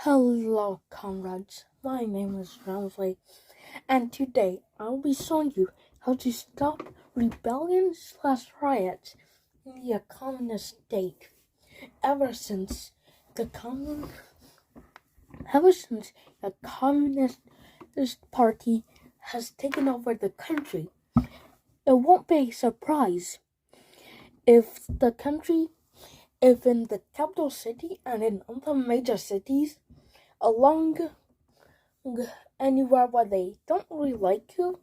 Hello, comrades. My name is Ramsley, and today I'll be showing you how to stop rebellion/riots in the communist state. Ever since the commun- ever since the communist party has taken over the country, it won't be a surprise if the country, if in the capital city and in other major cities along anywhere where they don't really like you,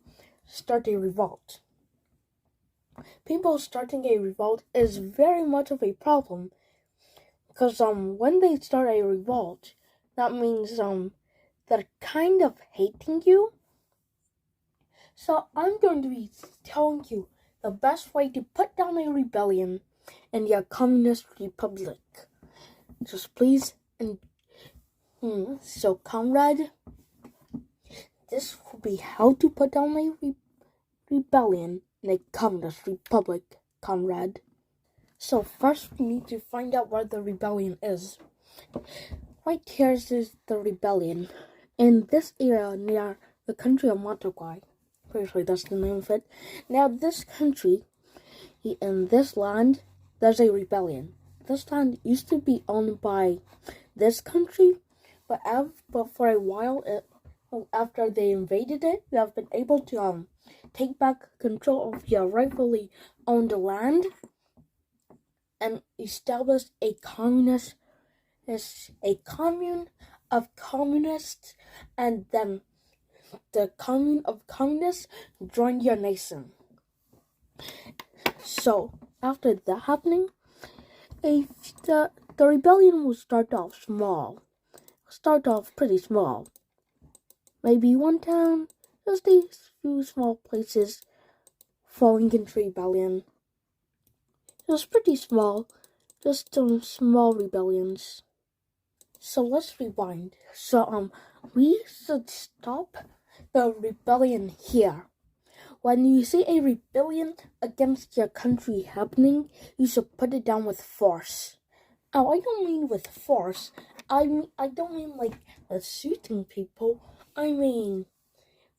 start a revolt. People starting a revolt is very much of a problem because when they start a revolt, that means they're kind of hating you. So I'm going to be telling you the best way to put down a rebellion in your communist republic. Just please and so comrade, this will be how to put down a rebellion in a communist republic, comrade. So first we need to find out where the rebellion is. Right here is the rebellion. In this area near the country of Montaguay. Pretty sure that's the name of it. Now this country, in this land, there's a rebellion. This land used to be owned by this country, but for a while, after they invaded it, they have been able to take back control of your rightfully owned land and establish a commune of communists, and then the commune of communists joined your nation. So after that happening, the rebellion will start off small. Start off pretty small. Maybe one town, just a few small places falling into rebellion. Just pretty small, just some small rebellions. So let's rewind. So we should stop the rebellion here. When you see a rebellion against your country happening, you should put it down with force. Oh, I don't mean with force. I don't mean like shooting people. I mean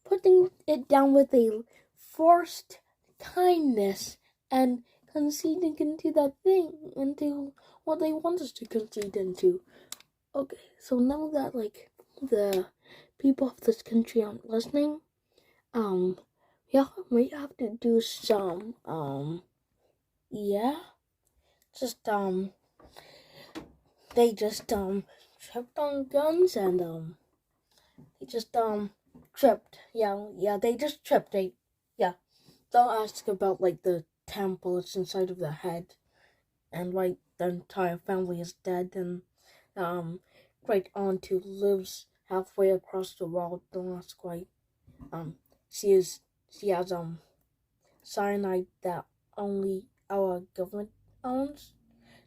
putting it down with a forced kindness and conceding into that thing, into what they want us to concede into. Okay, so now that like the people of this country aren't listening, yeah, we have to do some just they just tripped on guns and they just tripped. Yeah, they just tripped. Don't ask about like the 10 bullets inside of the head and like the entire family is dead and great aunt who lives halfway across the world. Don't ask why she has cyanide that only our government owns.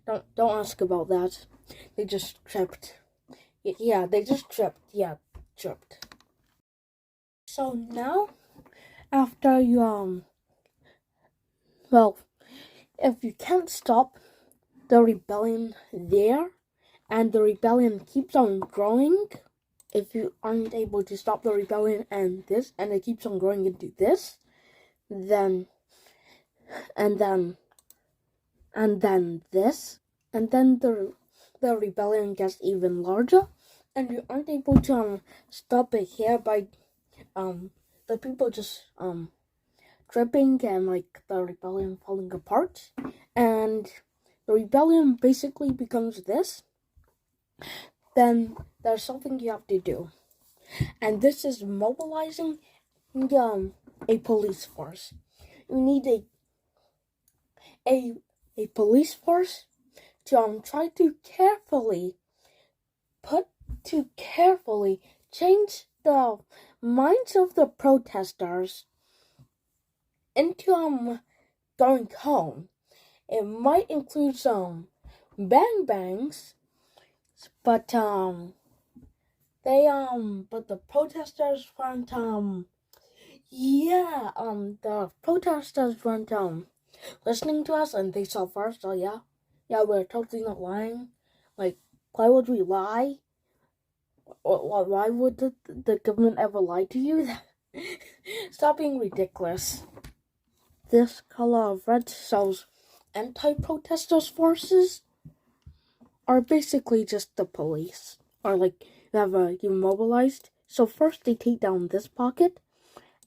Don't ask about that. They just tripped. Yeah, they just tripped. Yeah, tripped. So now, after you well, if you can't stop the rebellion there, and the rebellion keeps on growing, if you aren't able to stop the rebellion and it keeps on growing into this, then this, and then the rebellion gets even larger, and you aren't able to stop it here by the people just tripping and like the rebellion falling apart, and the rebellion basically becomes this, then there's something you have to do, and this is mobilizing a police force. You need a police force to try to carefully change the minds of the protesters into going home. It might include some bang bangs, but the protesters weren't the protesters weren't listening to us, and they saw first. So yeah, we're totally not lying. Like, why would we lie? Why would the government ever lie to you? Stop being ridiculous. This color of red shows anti-protesters forces are basically just the police, or like you mobilized. So first they take down this pocket,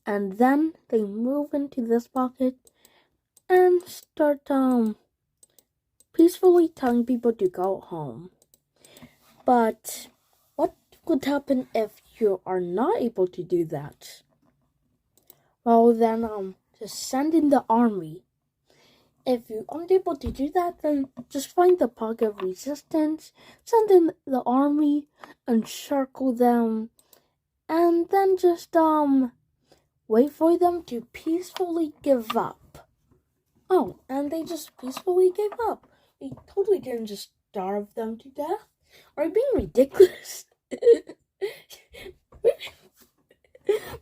and then they move into this pocket and start peacefully telling people to go home. But what would happen if you are not able to do that? Well, then just send in the army. If you aren't able to do that, then just find the pocket of resistance, send in the army, encircle them, and then just wait for them to peacefully give up. Oh, and they just peacefully gave up. You totally didn't just starve them to death. Are you being ridiculous?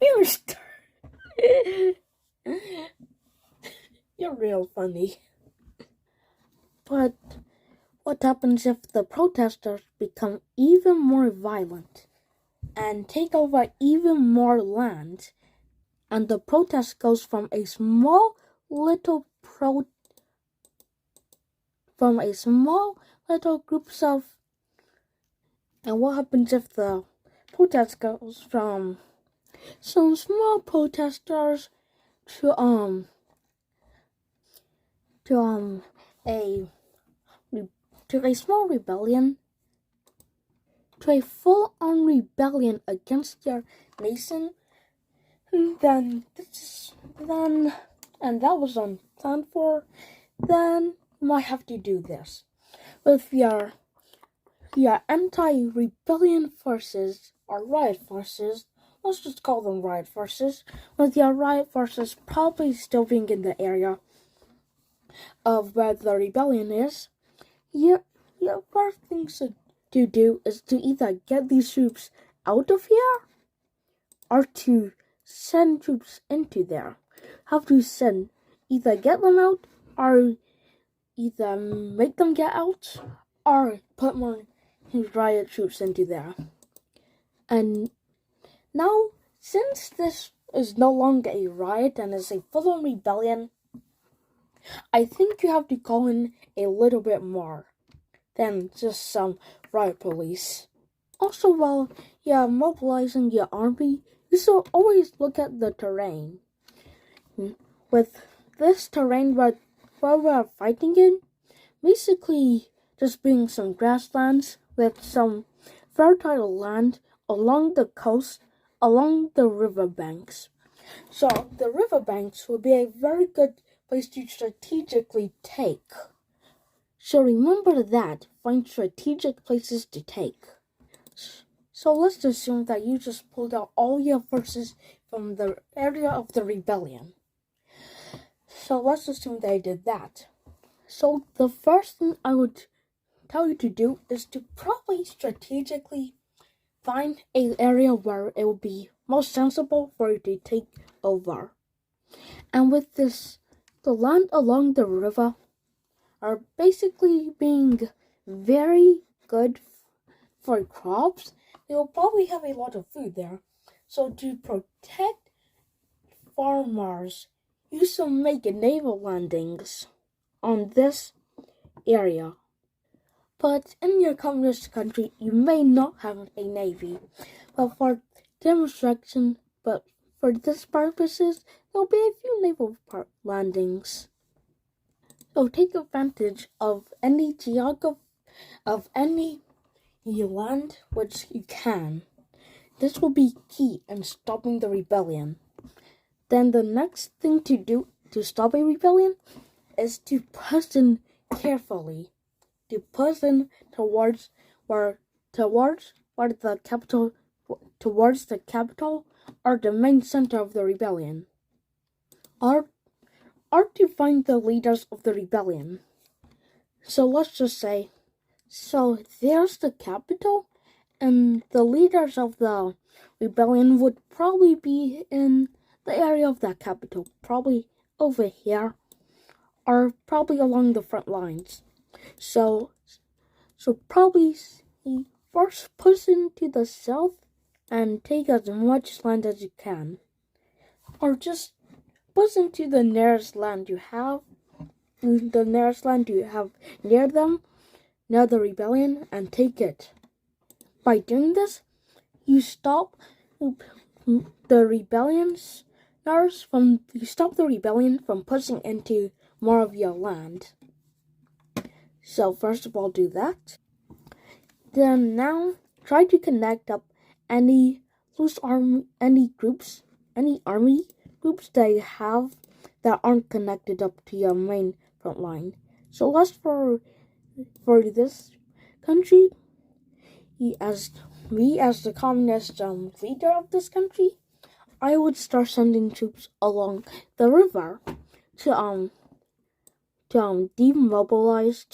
We were You're real funny. But what happens if the protesters become even more violent and take over even more land, and the protest goes from a small little groups of, and what happens if the protest goes from some small protesters to a small rebellion, to a full-on rebellion against your nation, and that was unplanned for, then you might have to do this. With your anti-rebellion forces, or riot forces, let's just call them riot forces, with your riot forces probably still being in the area of where the rebellion is, your first thing to do is to either get these troops out of here or to send troops into there. Have to either get them out or either make them get out or put more riot troops into there. And now, since this is no longer a riot and is a full-on rebellion, I think you have to call in a little bit more than just some riot police. Also, while you're mobilizing your army, you should always look at the terrain. With this terrain where we're fighting in, basically just being some grasslands with some fertile land along the coast, along the riverbanks. So the riverbanks would be a very good place to strategically take. So remember that, find strategic places to take. So let's assume that you just pulled out all your forces from the area of the rebellion. So let's assume they did that. So the first thing I would tell you to do is to probably strategically find an area where it will be most sensible for you to take over. And with this, the land along the river are basically being very good for crops. They will probably have a lot of food there. So to protect farmers, you should make naval landings on this area. But in your communist country, you may not have a navy. But for demonstration, but for this purposes, there'll be a few naval landings. So take advantage of any of any land which you can. This will be key in stopping the rebellion. Then the next thing to do to stop a rebellion is to push in carefully. To push in towards the capital or the main center of the rebellion. Or to find the leaders of the rebellion. So let's just say, so there's the capital, and the leaders of the rebellion would probably be in the area of that capital, probably over here, or probably along the front lines. So probably first push into the south and take as much land as you can. Or just push into the nearest land you have, near them, near the rebellion, and take it. By doing this, you stop the rebellion from pushing into more of your land. So first of all, do that. Then now try to connect up any army groups that you have that aren't connected up to your main front line. So as for this country, as the communist leader of this country, I would start sending troops along the river to demobilize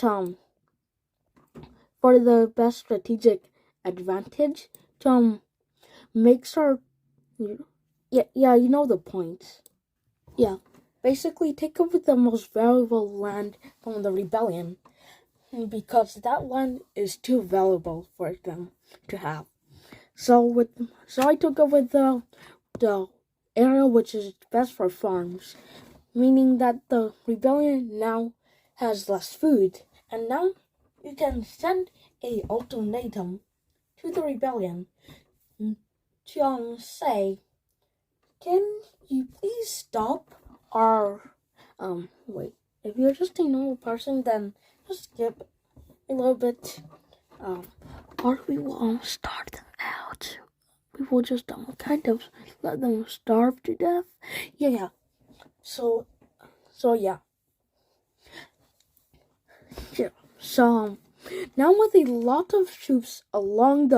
for the best strategic advantage to make sure. Yeah, you know the point. Yeah, basically take over the most valuable land from the rebellion, because that land is too valuable for them to have. So I took over the area which is best for farms, meaning that the rebellion now has less food, and now you can send a ultimatum to the rebellion to say, can you please stop our wait. If you're just a normal person, then just skip a little bit. Or we will starve them out. We will just kind of let them starve to death. Yeah. So yeah. So now with a lot of troops along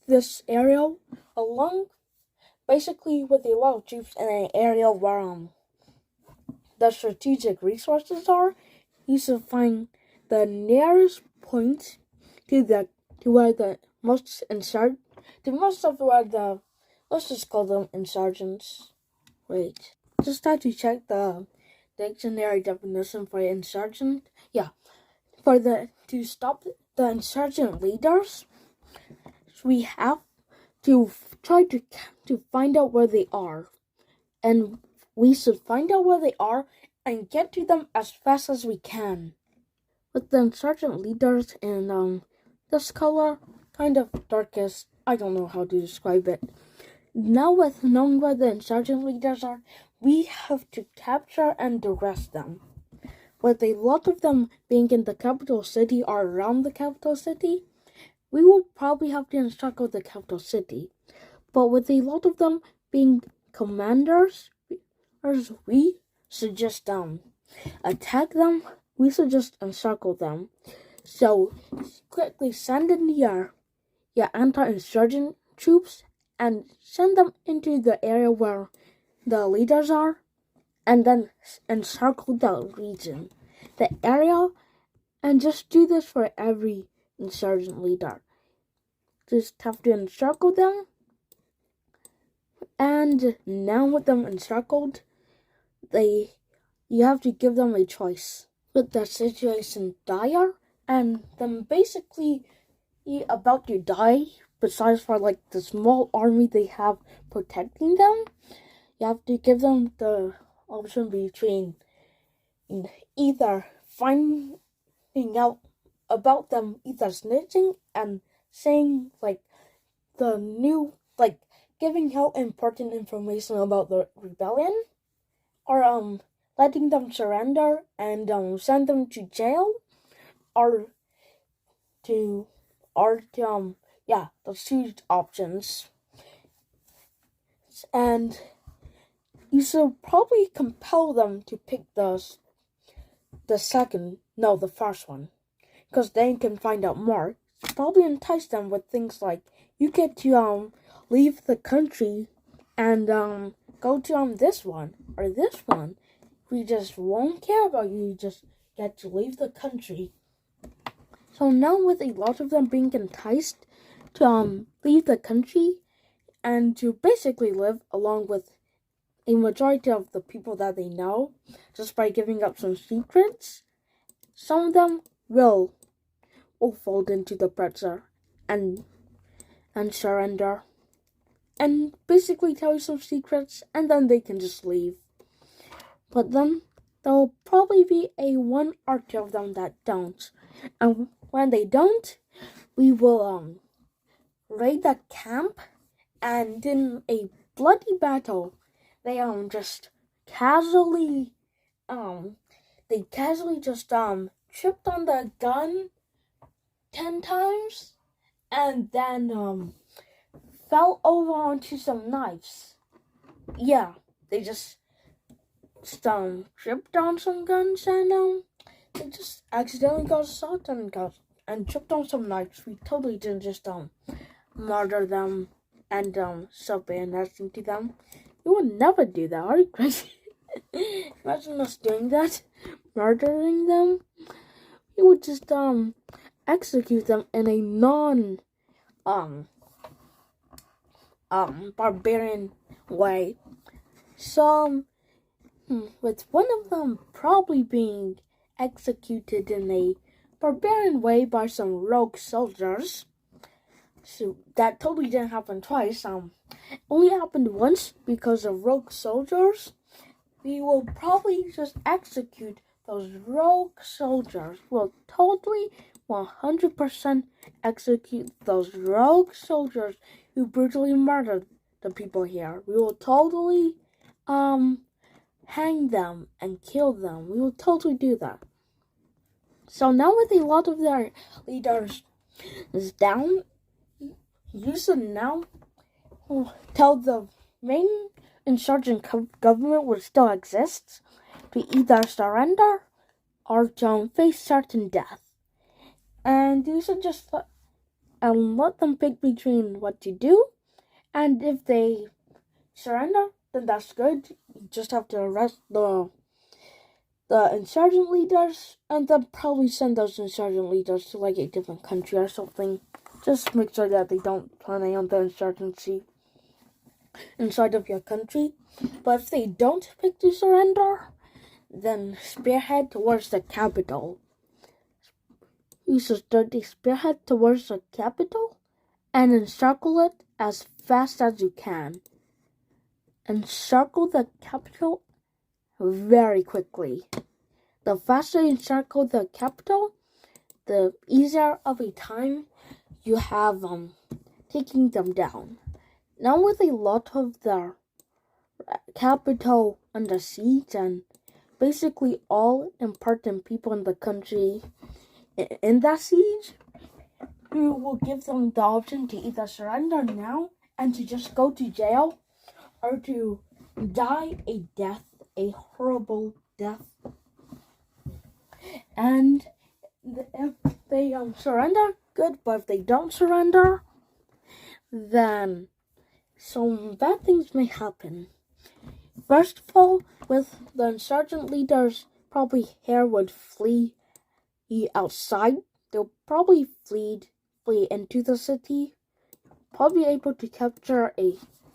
this area, basically with a lot of troops in an area where the strategic resources are, you should find the nearest point to where the most of where the, let's just call them insurgents. Wait, just had to check the dictionary definition for insurgent. Yeah, to stop the insurgent leaders, we have to try to find out where they are, and we should find out where they are and get to them as fast as we can. With the insurgent leaders in this color, kind of darkest, I don't know how to describe it. Now with knowing where the insurgent leaders are, we have to capture and arrest them. With a lot of them being in the capital city or around the capital city, we will probably have to encircle the capital city. But with a lot of them being commanders, we should just attack them. We should just encircle them. So quickly send in your anti-insurgent troops and send them into the area where the leaders are, and then encircle the region, the area, and just do this for every insurgent leader. Just have to encircle them, and now with them encircled, you have to give them a choice. With the situation dire, and then basically about to die, besides for like the small army they have protecting them, you have to give them the option between either finding out about them, either snitching and saying giving out important information about the rebellion, or letting them surrender and send them to jail, or those two options. And you should probably compel them to pick the first one, because they can find out more. Probably entice them with things like, you get to leave the country and go to this one or this one. We just won't care about you. You just get to leave the country. So now with a lot of them being enticed to leave the country and to basically live along with a majority of the people that they know, just by giving up some secrets, some of them will will fall into the pressure and surrender and basically tell you some secrets, and then they can just leave. But then there will probably be a 1 or 2 of them that don't. And when they don't, we will raid the camp, and in a bloody battle, they just casually just tripped on the gun 10 times and then fell over onto some knives. Yeah, they just tripped on some guns and they just accidentally got shot and tripped on some knives. We totally didn't just murder them and shove bayonets into them. We would never do that. Are you crazy? Imagine us doing that, murdering them. We would just execute them in a non barbarian way. So with one of them probably being executed in a barbarian way by some rogue soldiers. So that totally didn't happen twice. Only happened once because of rogue soldiers. We will probably just execute those rogue soldiers. We'll totally 100% execute those rogue soldiers who brutally murdered the people here. We will totally hang them and kill them. We will totally do that. So now with a lot of their leaders is down, you should now tell the main insurgent government which still exists to either surrender or to face certain death. And you should just let them pick between what to do. And if they surrender, then that's good. You just have to arrest the insurgent leaders and then probably send those insurgent leaders to like a different country or something. Just make sure that they don't plan on the insurgency inside of your country. But if they don't pick to surrender, then spearhead towards the capital. You should start to spearhead towards the capital and encircle it as fast as you can. Encircle the capital very quickly. The faster you encircle the capital, the easier of a time you have taking them down. Now with a lot of the capital under siege and basically all important people in the country in that siege, we will give them the option to either surrender now and to just go to jail or to die a horrible death. And if they surrender, good. But if they don't surrender, then some bad things may happen. First of all, with the insurgent leaders, probably here would flee outside. They'll probably flee into the city. Probably able to capture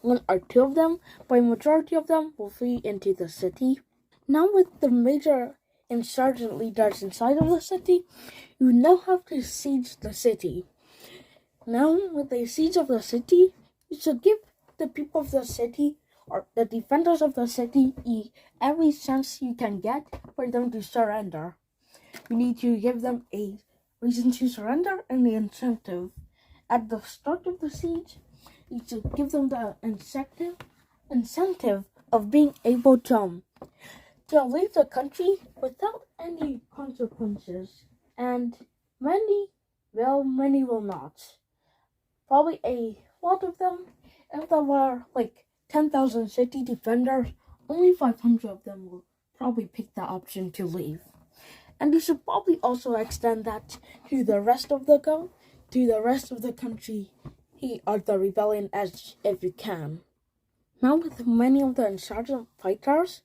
1 or 2 of them, but a majority of them will flee into the city. Now with the major insurgent leaders inside of the city, you now have to siege the city. Now with the siege of the city, you should give the people of the city or the defenders of the city every chance you can get for them to surrender. You need to give them a reason to surrender and the incentive. At the start of the siege, you should give them the incentive of being able to leave the country without any consequences. And many will not. Probably a lot of them, if there were like 10,000 city defenders, only 500 of them will probably pick the option to leave. And you should probably also extend that to the rest of the country or the rebellion as if you can. Now with many of the insurgent fighters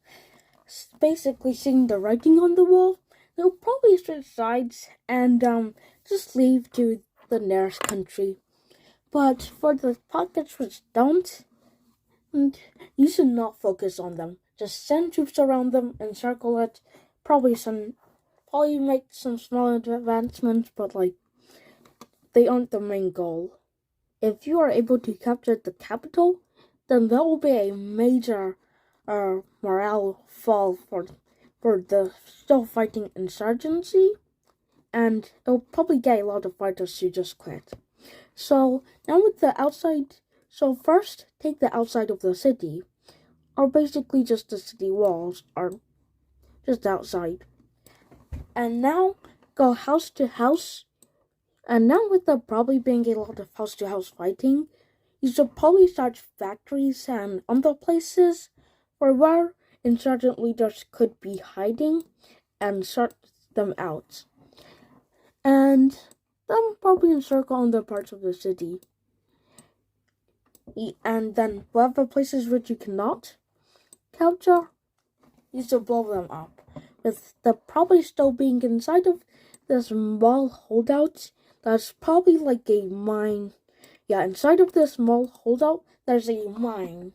basically seeing the writing on the wall, they'll probably switch sides and just leave to the nearest country. But for the pockets which don't, you should not focus on them. Just send troops around them, encircle it, probably make some small advancements, but like they aren't the main goal. If you are able to capture the capital, then there will be a major morale fall for the still fighting insurgency, and it'll probably get a lot of fighters to just quit. So now with the outside, so first take the outside of the city, or basically just the city walls, or just outside. And now go house to house. And now with there probably being a lot of house to house fighting, you should probably start factories and other places where insurgent leaders could be hiding and sort them out. And then probably encircle other parts of the city. And then whatever places which you cannot capture, you should blow them up. With the probably still being inside of this small holdout, that's probably like a mine. Yeah, inside of this small holdout, there's a mine.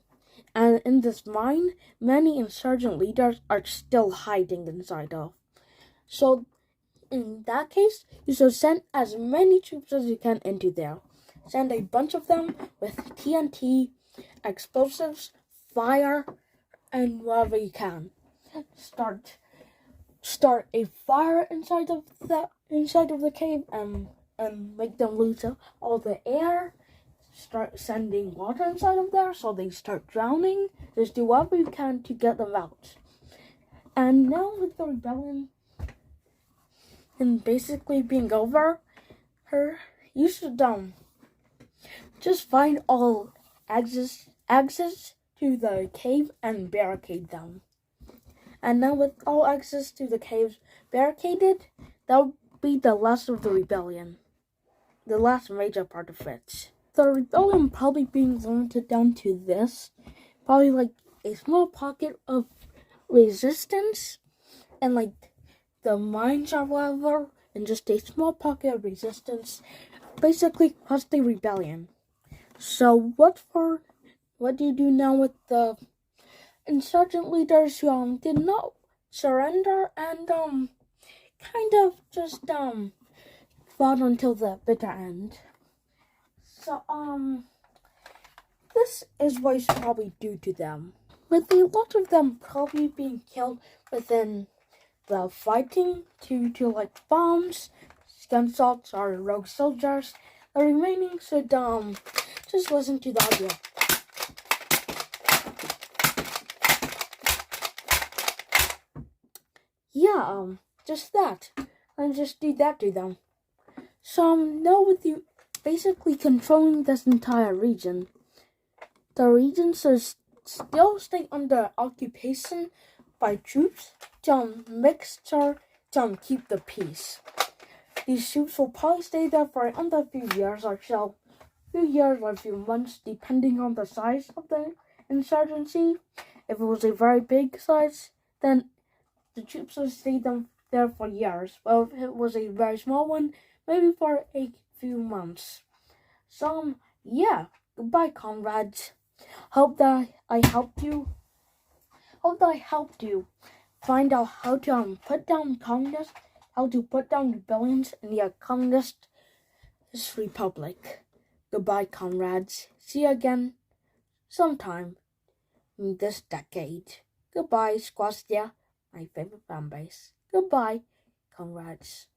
And in this mine, many insurgent leaders are still hiding inside of. So, in that case, you should send as many troops as you can into there. Send a bunch of them with TNT, explosives, fire, and whatever you can. Start a fire inside of the cave and make them lose all the air. Start sending water inside of there so they start drowning. Just do whatever you can to get them out. And now with the rebellion and basically being over, you should just find all exits to the cave and barricade them. And now with all access to the caves barricaded, that'll be the last of the rebellion. The last major part of it. The rebellion probably being limited down to this. Probably like a small pocket of resistance. And like the mines or whatever. And just a small pocket of resistance. Basically caused the rebellion. So what do you do now with the insurgent leaders who did not surrender and kind of just fought until the bitter end? So this is what you should probably do to them. With a lot of them probably being killed within the fighting due to like bombs, gunshots, or rogue soldiers, the remaining should just listen to the audio. Yeah, just that. And just do that to them. So now with you basically controlling this entire region, the region should still stay under occupation by troops to keep the peace. These troops will probably stay there for another few years or so. Few years or a few months, depending on the size of the insurgency. If it was a very big size, then the troops will stay there for years. Well, if it was a very small one, maybe for a few months. So, yeah, goodbye, comrades. Hope that I helped you. Find out how to put down communists, how to put down rebellions in the communist republic. Goodbye, comrades. See you again sometime in this decade. Goodbye, Squastia, my favorite fan base. Goodbye, comrades.